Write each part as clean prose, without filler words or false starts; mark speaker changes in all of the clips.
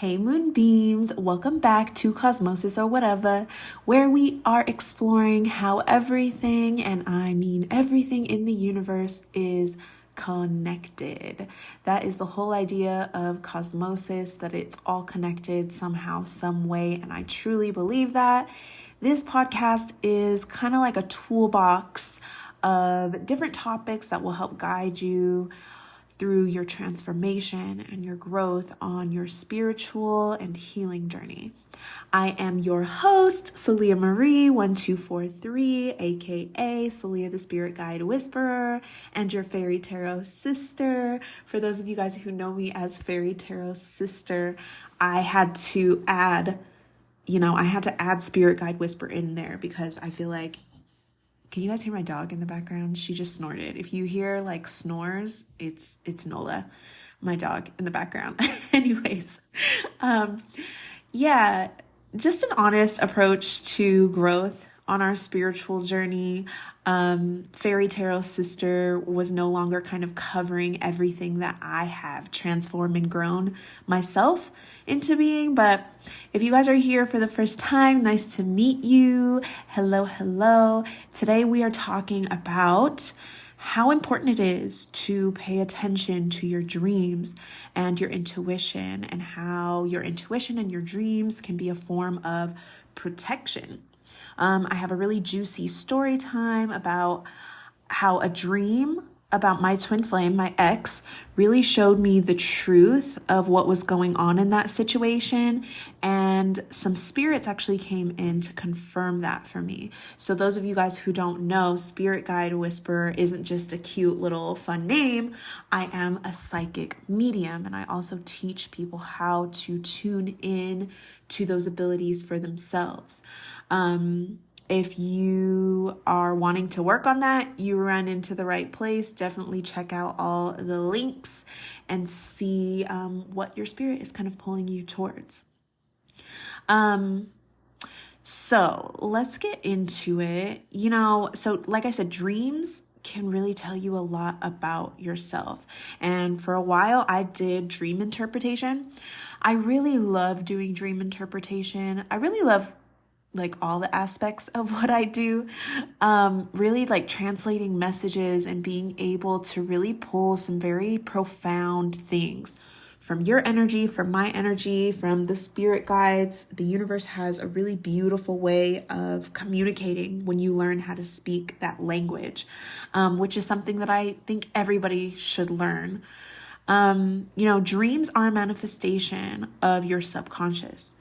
Speaker 1: Hey Moonbeams, welcome back to Cosmosis or Whatever, where we are exploring how everything, and I mean everything in the universe, is connected. That is the whole idea of cosmosis, that it's all connected somehow, some way, and I truly believe that. This podcast is kind of like a toolbox of different topics that will help guide you through your transformation and your growth on your spiritual and healing journey. I am your host, Celia Marie 1243, aka Celia the Spirit Guide Whisperer, and your Fairy Tarot sister. For those of you guys who know me as Fairy Tarot sister, I had to add Spirit Guide Whisper in there because I feel like, can you guys hear my dog in the background? She just snorted. If you hear like snores, it's Nola, my dog, in the background. Anyways, just an honest approach to growth on our spiritual journey. Fairy Tarot sister was no longer kind of covering everything that I have transformed and grown myself into being. But if you guys are here for the first time, nice to meet you. Hello. Today we are talking about how important it is to pay attention to your dreams and your intuition, and how your intuition and your dreams can be a form of protection. I have a really juicy story time about how a dream about my twin flame, my ex, really showed me the truth of what was going on in that situation. And some spirits actually came in to confirm that for me. So those of you guys who don't know, Spirit Guide Whisperer isn't just a cute little fun name. I am a psychic medium, and I also teach people how to tune in to those abilities for themselves. If you are wanting to work on that, you run into the right place. Definitely check out all the links and see what your spirit is kind of pulling you towards. So let's get into it. So like I said, dreams can really tell you a lot about yourself. And for a while, I did dream interpretation. I really love doing dream interpretation. I really love like all the aspects of what I do, really like translating messages and being able to really pull some very profound things from your energy, from my energy, from the spirit guides. The universe has a really beautiful way of communicating when you learn how to speak that language, which is something that I think everybody should learn. Dreams are a manifestation of your subconscious,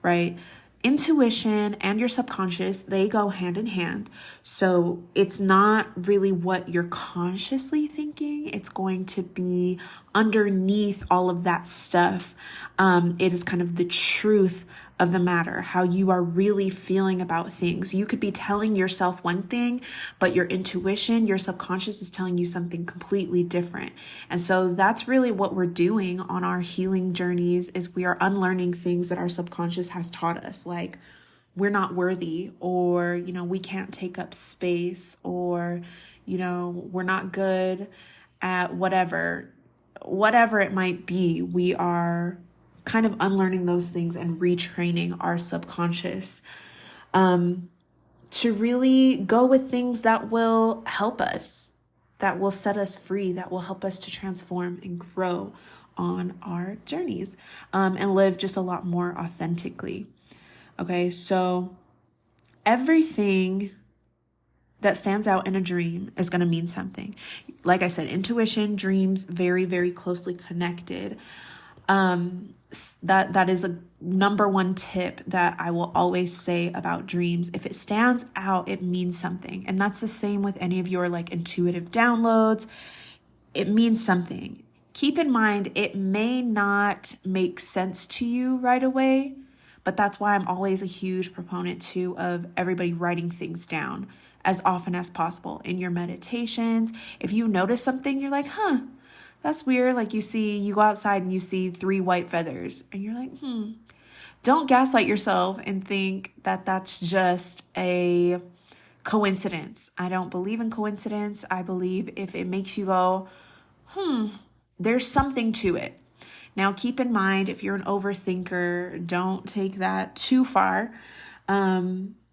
Speaker 1: right? Intuition and your subconscious, they go hand in hand. So it's not really what you're consciously thinking. It's going to be underneath all of that stuff. It is kind of the truth of the matter, how you are really feeling about things. You could be telling yourself one thing, but your intuition, your subconscious is telling you something completely different. And so that's really what we're doing on our healing journeys, is we are unlearning things that our subconscious has taught us, like we're not worthy, or, we can't take up space, or, we're not good at whatever it might be. We are kind of unlearning those things and retraining our subconscious to really go with things that will help us, that will set us free, that will help us to transform and grow on our journeys, and live just a lot more authentically. Okay, so everything that stands out in a dream is going to mean something. Like I said, intuition, dreams, very, very closely connected. That is a number one tip that I will always say about dreams. If it stands out, it means something. And that's the same with any of your like intuitive downloads. It means something. Keep in mind, it may not make sense to you right away, but that's why I'm always a huge proponent too of everybody writing things down as often as possible in your meditations. If you notice something, you're like, that's weird. Like you go outside and you see 3 white feathers and you're like, Don't gaslight yourself and think that that's just a coincidence. I don't believe in coincidence. I believe if it makes you go, there's something to it. Now, keep in mind, if you're an overthinker, don't take that too far,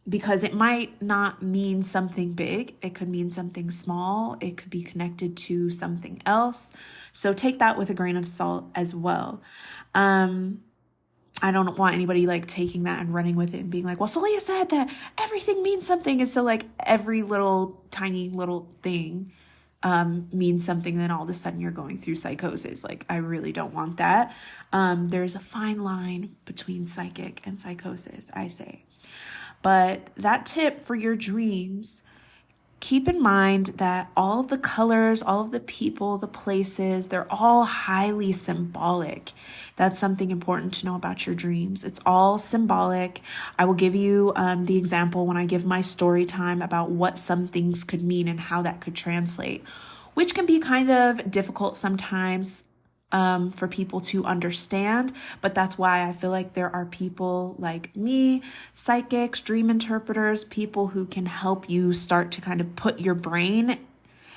Speaker 1: because it might not mean something big. It could mean something small. It could be connected to something else. So take that with a grain of salt as well. I don't want anybody like taking that and running with it and being like, well, Celia said that everything means something. And so like every little tiny little thing means something. And then all of a sudden you're going through psychosis. Like, I really don't want that. There's a fine line between psychic and psychosis, I say. But that tip for your dreams, keep in mind that all of the colors, all of the people, the places, they're all highly symbolic. That's something important to know about your dreams. It's all symbolic. I will give you the example when I give my story time about what some things could mean and how that could translate, which can be kind of difficult sometimes for people to understand. But that's why I feel like there are people like me, psychics, dream interpreters, people who can help you start to kind of put your brain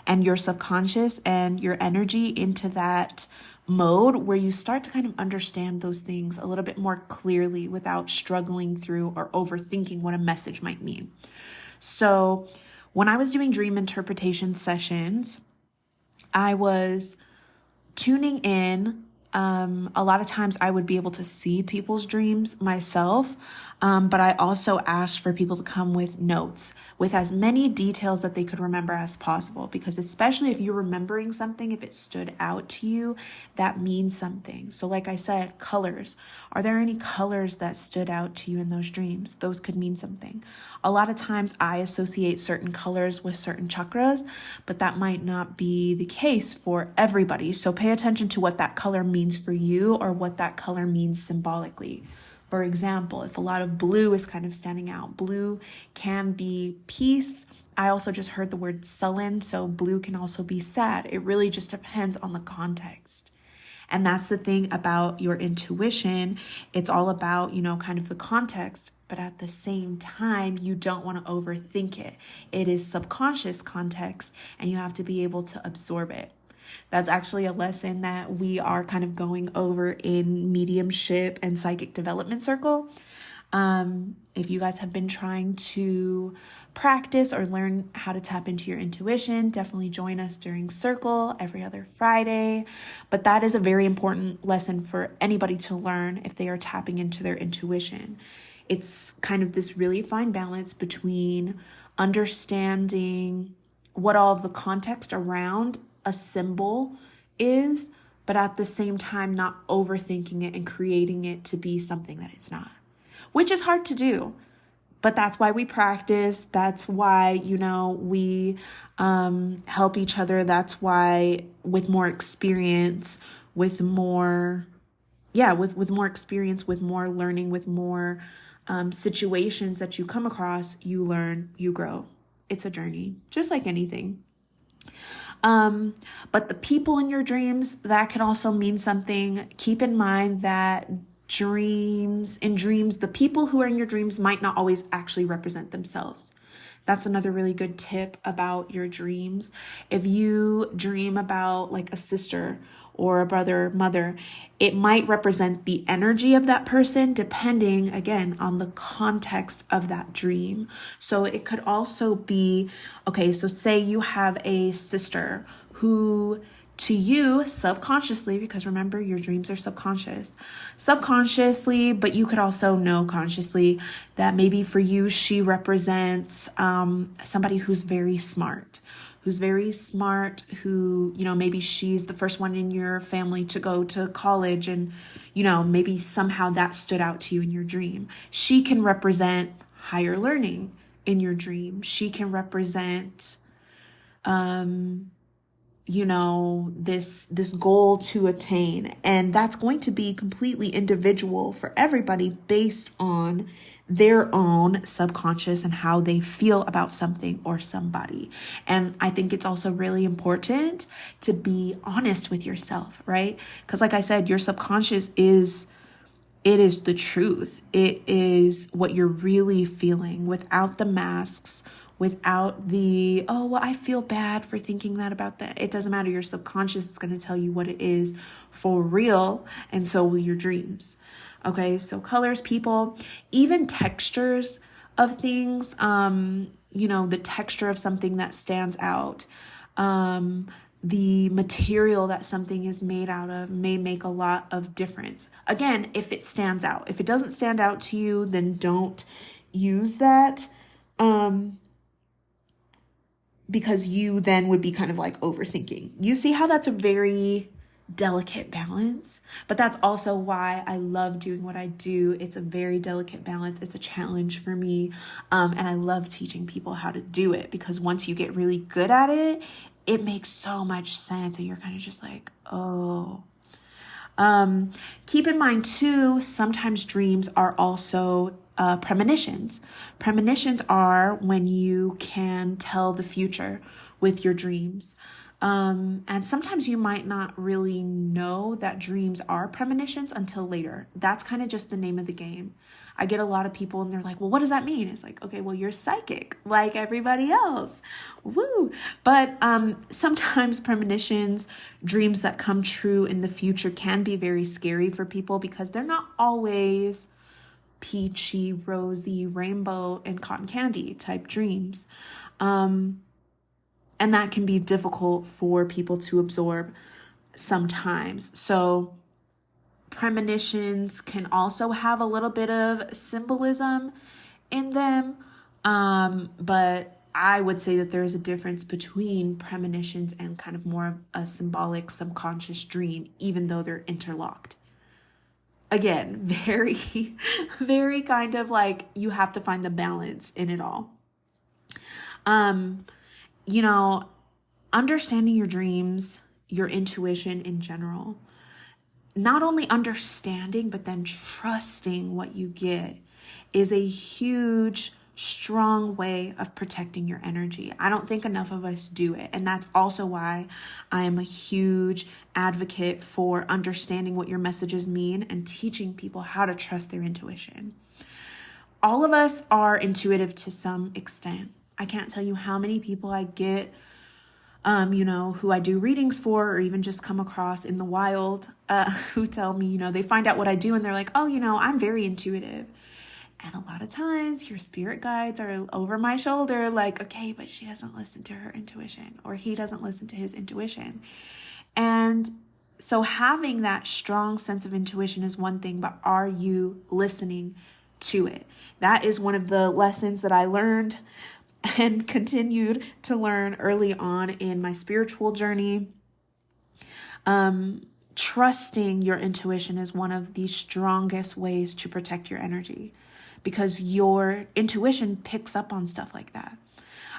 Speaker 1: and your subconscious and your energy into that mode where you start to kind of understand those things a little bit more clearly without struggling through or overthinking what a message might mean. So when I was doing dream interpretation sessions, I was tuning in. A lot of times I would be able to see people's dreams myself, but I also asked for people to come with notes with as many details that they could remember as possible, because especially if you're remembering something, if it stood out to you, that means something. So like I said, colors. Are there any colors that stood out to you in those dreams? Those could mean something. A lot of times I associate certain colors with certain chakras, but that might not be the case for everybody. So pay attention to what that color means for you or what that color means symbolically. For example, if a lot of blue is kind of standing out, blue can be peace. I also just heard the word sullen, so blue can also be sad. It really just depends on the context. And that's the thing about your intuition. It's all about, kind of the context, but at the same time, you don't want to overthink it. It is subconscious context, and you have to be able to absorb it. That's actually a lesson that we are kind of going over in mediumship and psychic development circle. If you guys have been trying to practice or learn how to tap into your intuition, definitely join us during circle every other Friday. But that is a very important lesson for anybody to learn if they are tapping into their intuition. It's kind of this really fine balance between understanding what all of the context around a symbol is, but at the same time not overthinking it and creating it to be something that it's not, which is hard to do. But that's why we practice. That's why, we help each other. That's why with more experience, with more experience, with more learning, with more situations that you come across, you learn, you grow. It's a journey, just like anything. But the people in your dreams, that can also mean something. Keep in mind that in dreams, the people who are in your dreams might not always actually represent themselves. That's another really good tip about your dreams. If you dream about like a sister or a brother, mother, it might represent the energy of that person depending, again, on the context of that dream. So it could also be, so say you have a sister who to you subconsciously, because remember your dreams are subconsciously, but you could also know consciously that maybe for you, she represents somebody who's very smart, who, maybe she's the first one in your family to go to college, and, maybe somehow that stood out to you in your dream. She can represent higher learning in your dream. She can represent, this goal to attain. And that's going to be completely individual for everybody based on their own subconscious and how they feel about something or somebody. And I think it's also really important to be honest with yourself, right? Because like I said, your subconscious is It is the truth. It is what you're really feeling without the masks, without the, oh, well, I feel bad for thinking that about that. It doesn't matter. Your subconscious is going to tell you what it is for real. And so will your dreams. Okay. So colors, people, even textures of things, the texture of something that stands out, the material that something is made out of may make a lot of difference. Again, if it stands out. If it doesn't stand out to you, then don't use that, because you then would be kind of like overthinking. You see how that's a very delicate balance? But that's also why I love doing what I do. It's a very delicate balance. It's a challenge for me. And I love teaching people how to do it, because once you get really good at it, it makes so much sense. And you're kind of just like, oh. Keep in mind too, sometimes dreams are also premonitions. Premonitions are when you can tell the future with your dreams. And sometimes you might not really know that dreams are premonitions until later. That's kind of just the name of the game. I get a lot of people and they're like, well, what does that mean? It's like, okay, well, you're psychic like everybody else. Woo. But sometimes premonitions, dreams that come true in the future, can be very scary for people because they're not always peachy, rosy, rainbow, and cotton candy type dreams. And that can be difficult for people to absorb sometimes. So premonitions can also have a little bit of symbolism in them. But I would say that there is a difference between premonitions and kind of more of a symbolic subconscious dream, even though they're interlocked. Again, very, very kind of like you have to find the balance in it all. Understanding your dreams, your intuition in general, not only understanding, but then trusting what you get is a huge, strong way of protecting your energy. I don't think enough of us do it. And that's also why I am a huge advocate for understanding what your messages mean and teaching people how to trust their intuition. All of us are intuitive to some extent. I can't tell you how many people I get, who I do readings for, or even just come across in the wild, who tell me, they find out what I do and they're like, oh, I'm very intuitive. And a lot of times your spirit guides are over my shoulder like, okay, but she doesn't listen to her intuition, or he doesn't listen to his intuition. And so having that strong sense of intuition is one thing, but are you listening to it? That is one of the lessons that I learned and continued to learn early on in my spiritual journey. Trusting your intuition is one of the strongest ways to protect your energy, because your intuition picks up on stuff like that.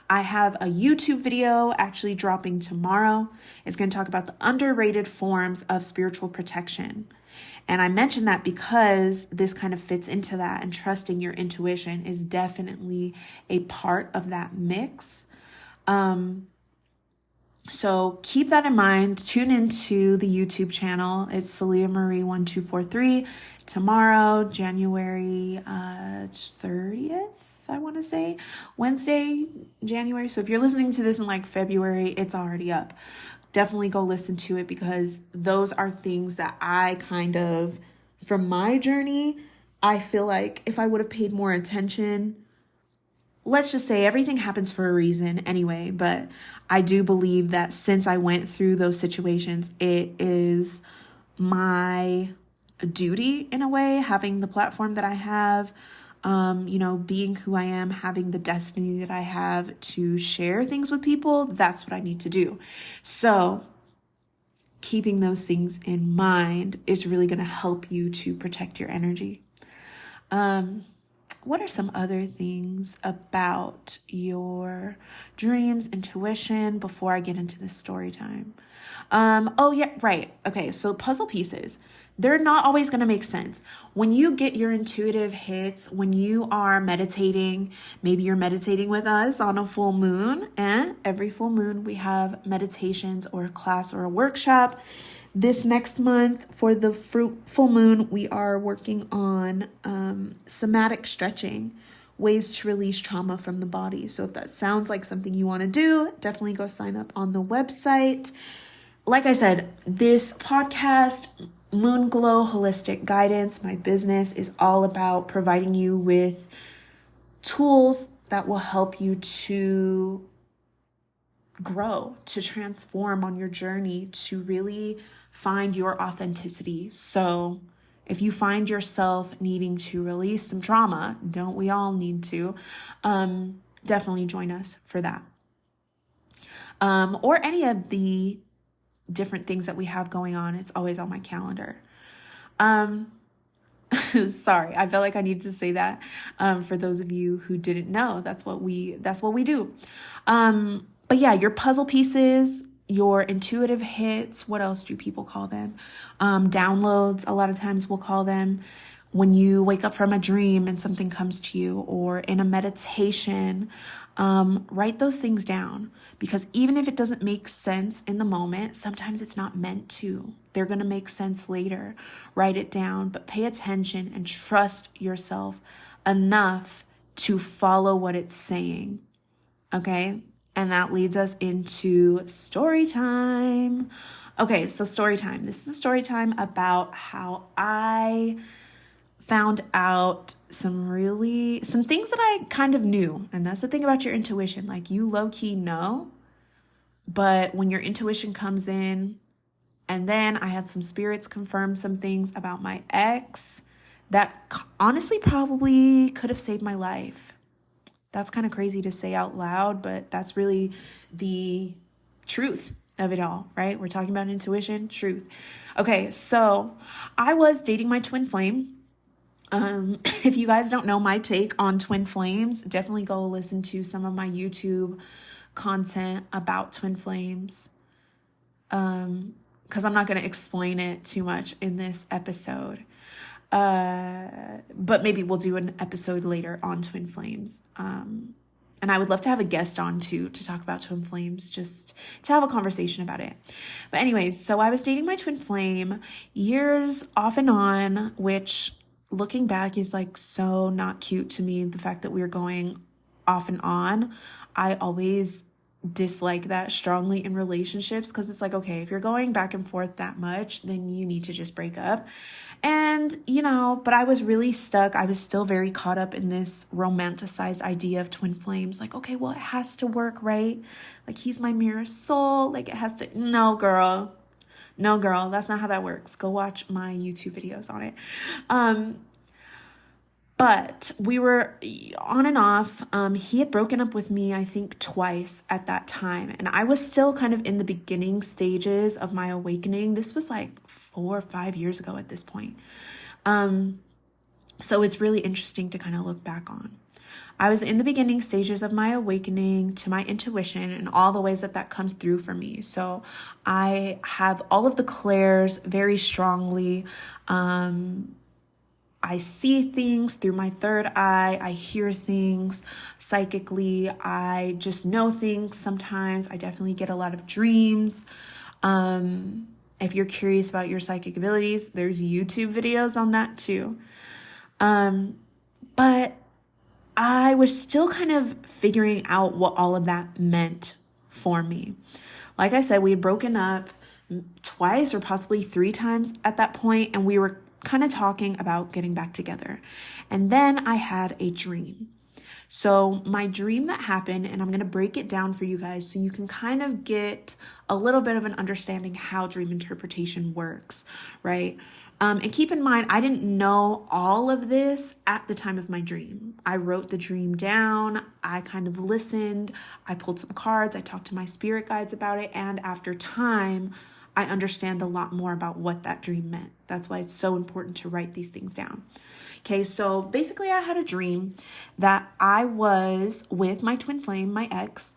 Speaker 1: I have a YouTube video actually dropping tomorrow. It's going to talk about the underrated forms of spiritual protection. And I mention that because this kind of fits into that, and trusting your intuition is definitely a part of that mix. So keep that in mind. Tune into the YouTube channel. It's Celia Marie 1243 tomorrow, January 30th, I want to say, Wednesday, January. So if you're listening to this in like February, it's already up. Definitely go listen to it, because those are things that I kind of, from my journey, I feel like if I would have paid more attention, let's just say everything happens for a reason anyway, but I do believe that since I went through those situations, it is my duty in a way, having the platform that I have, being who I am, having the destiny that I have to share things with people. That's what I need to do. So keeping those things in mind is really going to help you to protect your energy. What are some other things about your dreams, intuition, before I get into this story time? Okay, so puzzle pieces. They're not always going to make sense. When you get your intuitive hits, when you are meditating, maybe you're meditating with us on a full moon, and every full moon we have meditations or a class or a workshop This next month for the full moon, we are working on somatic stretching, ways to release trauma from the body. So if that sounds like something you want to do, definitely go sign up on the website. Like I said, this podcast, Moon Glow Holistic Guidance, my business, is all about providing you with tools that will help you to grow, to transform on your journey, to really find your authenticity. So if you find yourself needing to release some trauma, don't we all need to? Definitely join us for that. Or any of the different things that we have going on. It's always on my calendar. Sorry, I felt like I needed to say that. For those of you who didn't know, that's what we do. But yeah, your puzzle pieces, your intuitive hits, what else do people call them? Downloads, a lot of times we'll call them. When you wake up from a dream and something comes to you, or in a meditation, write those things down, because even if it doesn't make sense in the moment, sometimes it's not meant to. They're going to make sense later. Write it down, but pay attention and trust yourself enough to follow what it's saying. Okay? And that leads us into story time. Okay, so story time. This is a story time about how I found out some things that I kind of knew. And that's the thing about your intuition. Like, you low-key know, but when your intuition comes in, and then I had some spirits confirm some things about my ex that honestly probably could have saved my life. That's kind of crazy to say out loud, but that's really the truth of it all, right? We're talking about intuition, truth. Okay, so I was dating my twin flame. If you guys don't know my take on twin flames, definitely go listen to some of my YouTube content about twin flames. Because I'm not going to explain it too much in this episode. But maybe we'll do an episode later on twin flames. And I would love to have a guest on too, to talk about twin flames, just to have a conversation about it. But anyways, so I was dating my twin flame years off and on, which looking back is like so not cute to me. The fact that we were going off and on, I always dislike that strongly in relationships, because it's like, okay, if you're going back and forth that much, then you need to just break up. And, but I was really stuck. I was still very caught up in this romanticized idea of twin flames. Like, okay, well, it has to work, right? Like, he's my mirror soul. Like, it has to. No, girl. That's not how that works. Go watch my YouTube videos on it. But we were on and off. He had broken up with me, I think, twice at that time. And I was still kind of in the beginning stages of my awakening. This was like 4 or 5 years ago at this point. So it's really interesting to kind of look back on. I was in the beginning stages of my awakening to my intuition and all the ways that comes through for me. So I have all of the clairs very strongly. I see things through my third eye. I hear things psychically. I just know things sometimes. I definitely get a lot of dreams. If you're curious about your psychic abilities, there's YouTube videos on that too. But I was still kind of figuring out what all of that meant for me. Like I said, we had broken up twice or possibly 3 times at that point, and we were kind of talking about getting back together. And then I had a dream. So my dream that happened, and I'm going to break it down for you guys so you can kind of get a little bit of an understanding how dream interpretation works, right? And keep in mind, I didn't know all of this at the time of my dream. I wrote the dream down. I kind of listened. I pulled some cards. I talked to my spirit guides about it. And after time, I understand a lot more about what that dream meant. That's why it's so important to write these things down. Okay, so basically I had a dream that I was with my twin flame, my ex.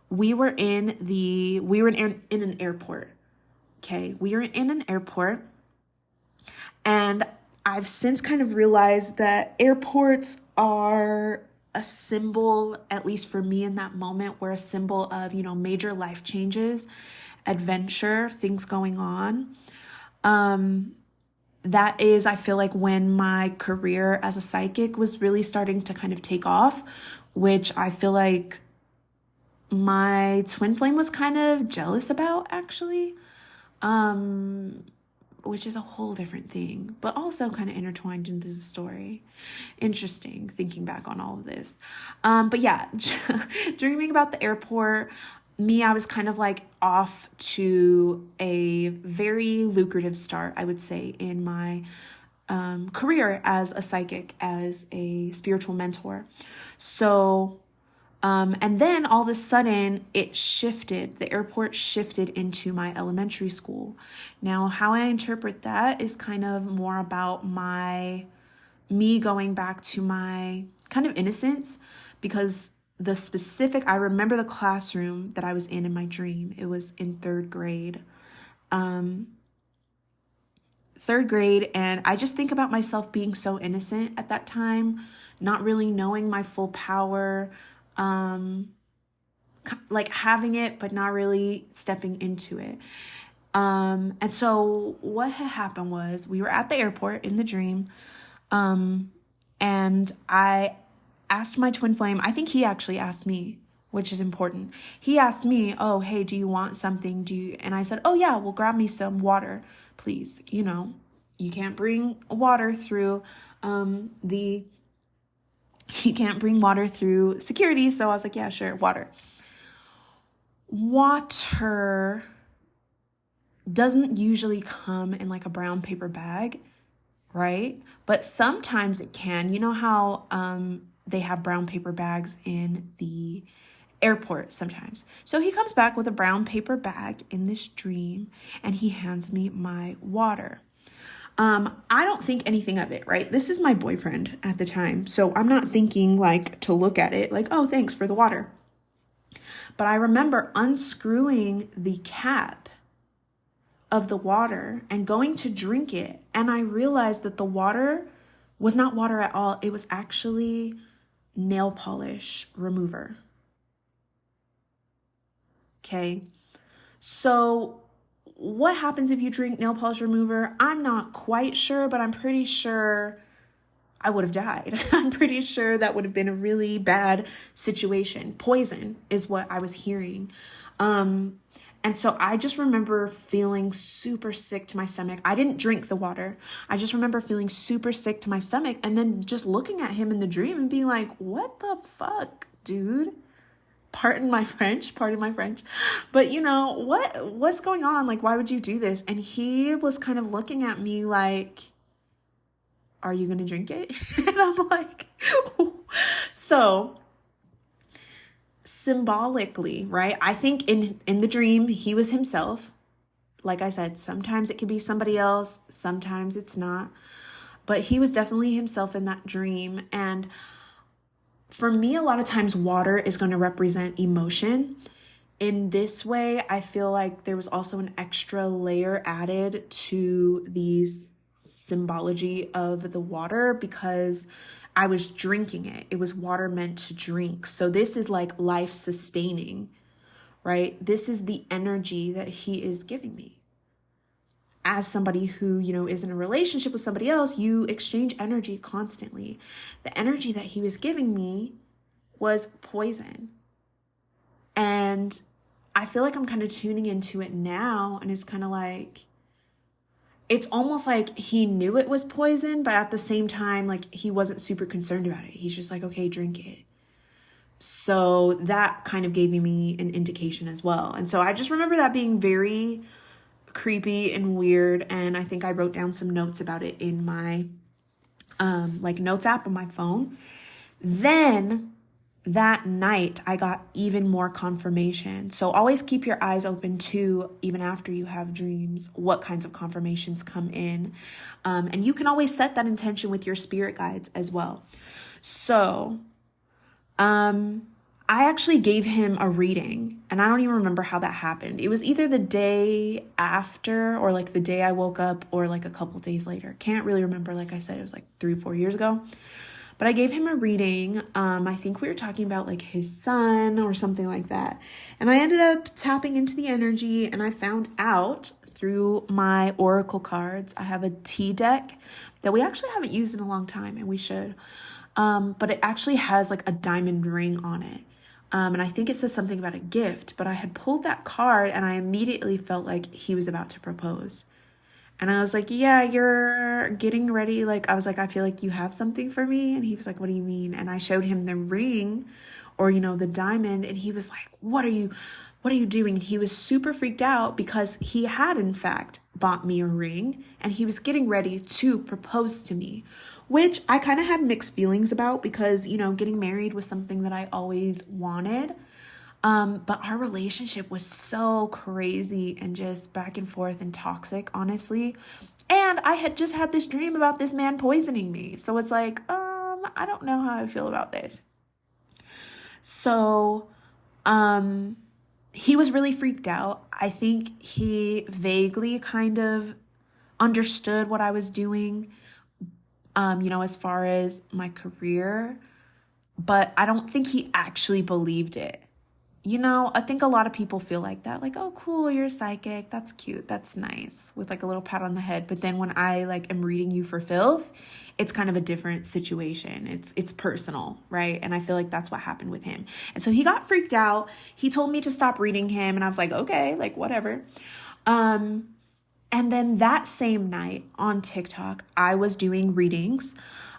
Speaker 1: We were in an airport. Okay, we were in an airport, and I've since kind of realized that airports are a symbol, at least for me in that moment, were a symbol of, major life changes. adventure, things going on. That is, I feel like, when my career as a psychic was really starting to kind of take off, which I feel like my twin flame was kind of jealous about, actually, which is a whole different thing, but also kind of intertwined into the story. Interesting thinking back on all of this. But yeah, dreaming about the airport, I was kind of like off to a very lucrative start, I would say, in my career as a psychic, as a spiritual mentor. So, and then all of a sudden the airport shifted into my elementary school. Now, how I interpret that is kind of more about me going back to my kind of innocence, because I remember the classroom that I was in my dream. It was in third grade. And I just think about myself being so innocent at that time, not really knowing my full power, like having it, but not really stepping into it. And so what had happened was we were at the airport in the dream, and I asked my twin flame. I think he actually asked me, which is important. He asked me, "Oh, hey, do you want something? And I said, "Oh yeah, well, grab me some water, please." You can't bring water through security. So I was like, "Yeah, sure, water." Water doesn't usually come in like a brown paper bag, right? But sometimes it can. You know how they have brown paper bags in the airport sometimes. So he comes back with a brown paper bag in this dream, and he hands me my water. I don't think anything of it, right? This is my boyfriend at the time, so I'm not thinking like to look at it like, "Oh, thanks for the water." But I remember unscrewing the cap of the water and going to drink it, and I realized that the water was not water at all. It was actually nail polish remover. Okay. So what happens if you drink nail polish remover? I'm not quite sure, but I'm pretty sure I would have died. I'm pretty sure that would have been a really bad situation. Poison is what I was hearing. And so I just remember feeling super sick to my stomach. I didn't drink the water. I just remember feeling super sick to my stomach, and then just looking at him in the dream and being like, "What the fuck, dude?" Pardon my French. But what's going on? Like, why would you do this? And he was kind of looking at me like, "Are you going to drink it?" And I'm like, so symbolically, right? I think in the dream, he was himself. Like I said, sometimes it could be somebody else, sometimes it's not. But he was definitely himself in that dream. And for me, a lot of times water is going to represent emotion. In this way, I feel like there was also an extra layer added to these symbology of the water, because I was drinking it. It was water meant to drink. So this is like life sustaining, right? This is the energy that he is giving me. As somebody who, is in a relationship with somebody else, you exchange energy constantly. The energy that he was giving me was poison. And I feel like I'm kind of tuning into it now, and it's kind of like, it's almost like he knew it was poison, but at the same time, like, he wasn't super concerned about it. He's just like, "Okay, drink it." So that kind of gave me an indication as well. And so I just remember that being very creepy and weird. And I think I wrote down some notes about it in my notes app on my phone. Then that night, I got even more confirmation. So always keep your eyes open too, even after you have dreams, what kinds of confirmations come in. And you can always set that intention with your spirit guides as well. So I actually gave him a reading, and I don't even remember how that happened. It was either the day after, or like the day I woke up, or like a couple days later. Can't really remember. Like I said, it was like 3-4 years ago. But I gave him a reading. I think we were talking about like his son or something like that. And I ended up tapping into the energy, and I found out through my oracle cards. I have a tea deck that we actually haven't used in a long time, and we should. But it actually has like a diamond ring on it. And I think it says something about a gift, but I had pulled that card and I immediately felt like he was about to propose. And I was like, yeah, you're getting ready. Like, I was like, I feel like you have something for me. And he was like, what do you mean? And I showed him the ring, or, the diamond. And he was like, what are you doing? And he was super freaked out because he had, in fact, bought me a ring and he was getting ready to propose to me, which I kind of had mixed feelings about because, getting married was something that I always wanted. But our relationship was so crazy and just back and forth and toxic, honestly. And I had just had this dream about this man poisoning me. So it's like, I don't know how I feel about this. So, he was really freaked out. I think he vaguely kind of understood what I was doing, as far as my career, but I don't think he actually believed it. I think a lot of people feel like that, like, oh, cool, you're psychic. That's cute. That's nice, with like a little pat on the head. But then when I like am reading you for filth, it's kind of a different situation. It's personal, right? And I feel like that's what happened with him. And so he got freaked out. He told me to stop reading him, and I was like, okay, like whatever. And then that same night on TikTok, I was doing readings,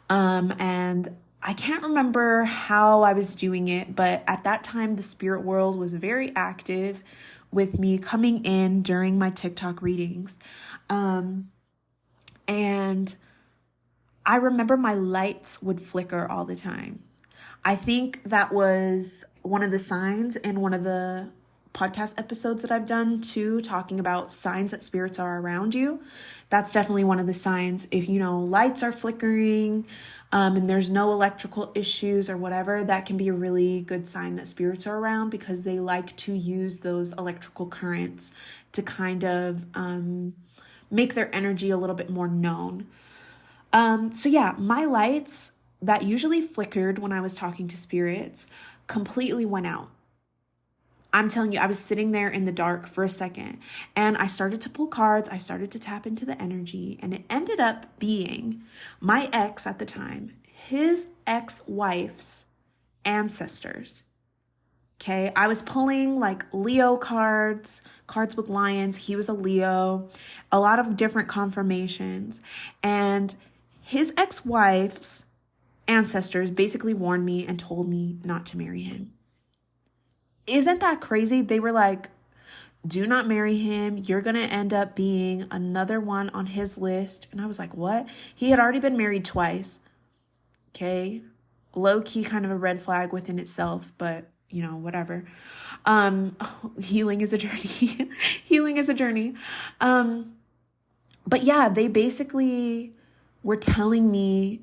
Speaker 1: and I can't remember how I was doing it, but at that time, the spirit world was very active with me coming in during my TikTok readings. And I remember my lights would flicker all the time. I think that was one of the signs in one of the podcast episodes that I've done too, talking about signs that spirits are around you. That's definitely one of the signs. If lights are flickering, and there's no electrical issues or whatever, that can be a really good sign that spirits are around, because they like to use those electrical currents to kind of make their energy a little bit more known. So yeah, my lights that usually flickered when I was talking to spirits completely went out. I'm telling you, I was sitting there in the dark for a second, and I started to pull cards. I started to tap into the energy, and it ended up being my ex at the time, his ex-wife's ancestors. Okay, I was pulling like Leo cards with lions. He was a Leo, a lot of different confirmations. And his ex-wife's ancestors basically warned me and told me not to marry him. Isn't that crazy? They were like, do not marry him. You're going to end up being another one on his list. And I was like, what? He had already been married twice. Okay. Low key, kind of a red flag within itself, but whatever. Healing is a journey. Healing is a journey. But yeah, they basically were telling me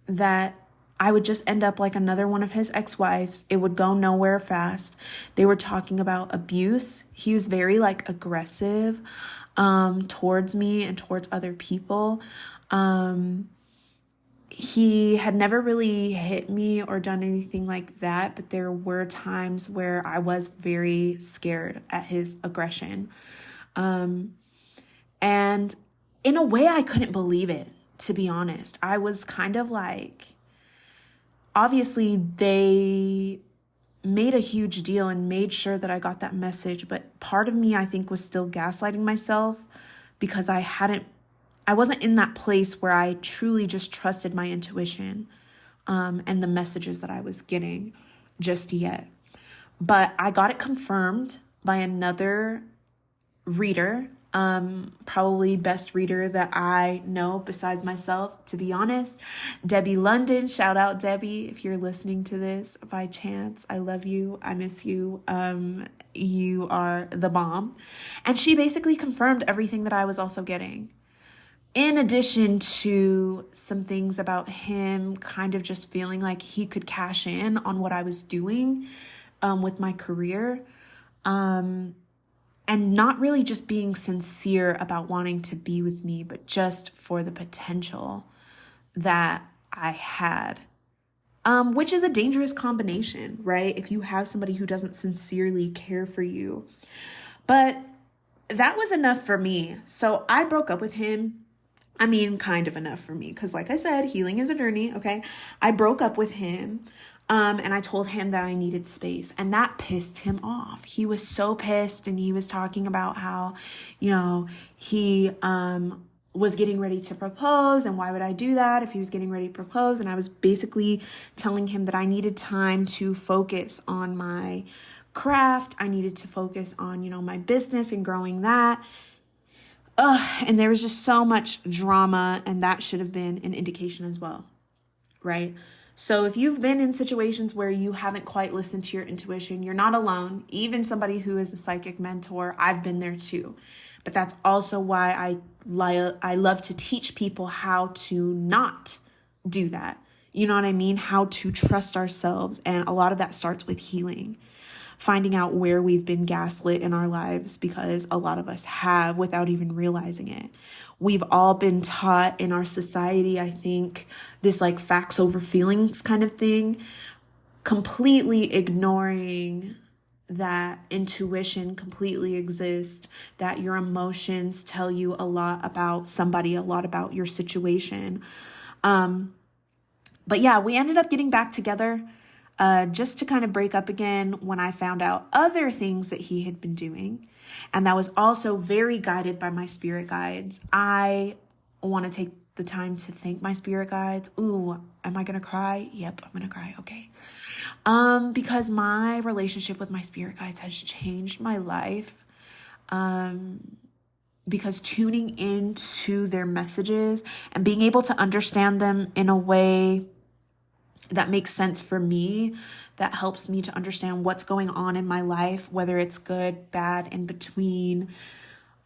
Speaker 1: that I would just end up like another one of his ex-wives. It would go nowhere fast. They were talking about abuse. He was very like aggressive towards me and towards other people. He had never really hit me or done anything like that, but there were times where I was very scared at his aggression. And in a way, I couldn't believe it, to be honest. I was kind of like, obviously, they made a huge deal and made sure that I got that message. But part of me, I think, was still gaslighting myself because I wasn't in that place where I truly just trusted my intuition and the messages that I was getting just yet. But I got it confirmed by another reader, probably best reader that I know besides myself, to be honest. Debbie London, shout out Debbie if you're listening to this by chance. I love you. I miss you. You are the bomb. And she basically confirmed everything that I was also getting. In addition to some things about him kind of just feeling like he could cash in on what I was doing with my career. And not really just being sincere about wanting to be with me, but just for the potential that I had. which is a dangerous combination, right? If you have somebody who doesn't sincerely care for you. But that was enough for me. So I broke up with him. I mean, kind of enough for me, because like I said, healing is a journey, okay? I broke up with him, and I told him that I needed space, and that pissed him off. He was so pissed, and he was talking about how, he was getting ready to propose, and why would I do that if he was getting ready to propose? And I was basically telling him that I needed time to focus on my craft. I needed to focus on, my business and growing that. And there was just so much drama, and that should have been an indication as well, right? So if you've been in situations where you haven't quite listened to your intuition, you're not alone. Even somebody who is a psychic mentor, I've been there too. But that's also why I love to teach people how to not do that. You know what I mean? How to trust ourselves. And a lot of that starts with healing. Finding out where we've been gaslit in our lives, because a lot of us have without even realizing it. We've all been taught in our society, I think, this like facts over feelings kind of thing, completely ignoring that intuition completely exists, that your emotions tell you a lot about somebody, a lot about your situation. But yeah, we ended up getting back together. Just to kind of break up again when I found out other things that he had been doing. And that was also very guided by my spirit guides. I want to take the time to thank my spirit guides. Ooh, am I going to cry? Yep, I'm going to cry. Okay. Because my relationship with my spirit guides has changed my life. Because tuning into their messages and being able to understand them in a way that makes sense for me, that helps me to understand what's going on in my life, whether it's good, bad, in between,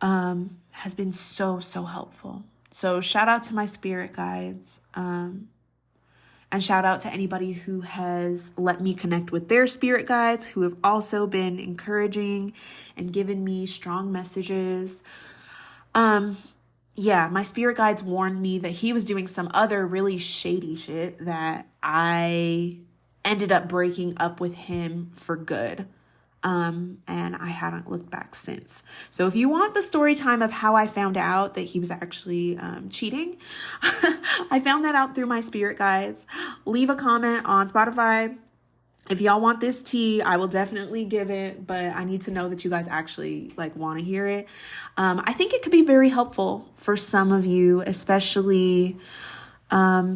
Speaker 1: has been so, so helpful. So shout out to my spirit guides, and shout out to anybody who has let me connect with their spirit guides, who have also been encouraging and given me strong messages. Yeah, my spirit guides warned me that he was doing some other really shady shit that I ended up breaking up with him for good. And I haven't looked back since. So if you want the story time of how I found out that he was actually cheating, I found that out through my spirit guides. Leave a comment on Spotify. If y'all want this tea, I will definitely give it, but I need to know that you guys actually want to hear it. I think it could be very helpful for some of you, especially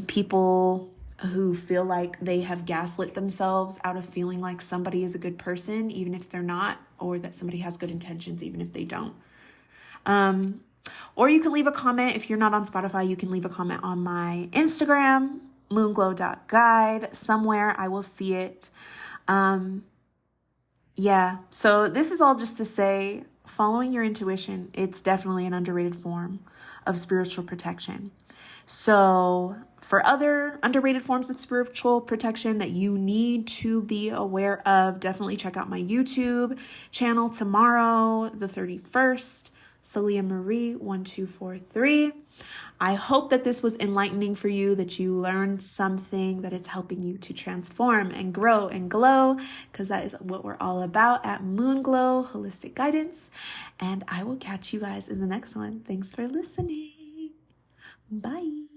Speaker 1: people who feel like they have gaslit themselves out of feeling like somebody is a good person, even if they're not, or that somebody has good intentions, even if they don't. Or you can leave a comment. If you're not on Spotify, you can leave a comment on my Instagram, moonglow.guide. Somewhere I will see it. Yeah, so this is all just to say, following your intuition, it's definitely an underrated form of spiritual protection. So for other underrated forms of spiritual protection that you need to be aware of, definitely check out my YouTube channel tomorrow, the 31st, Celia Marie 1243. I hope that this was enlightening for you, that you learned something, that it's helping you to transform and grow and glow, because that is what we're all about at Moonglow Holistic Guidance. And I will catch you guys in the next one. Thanks for listening. Bye.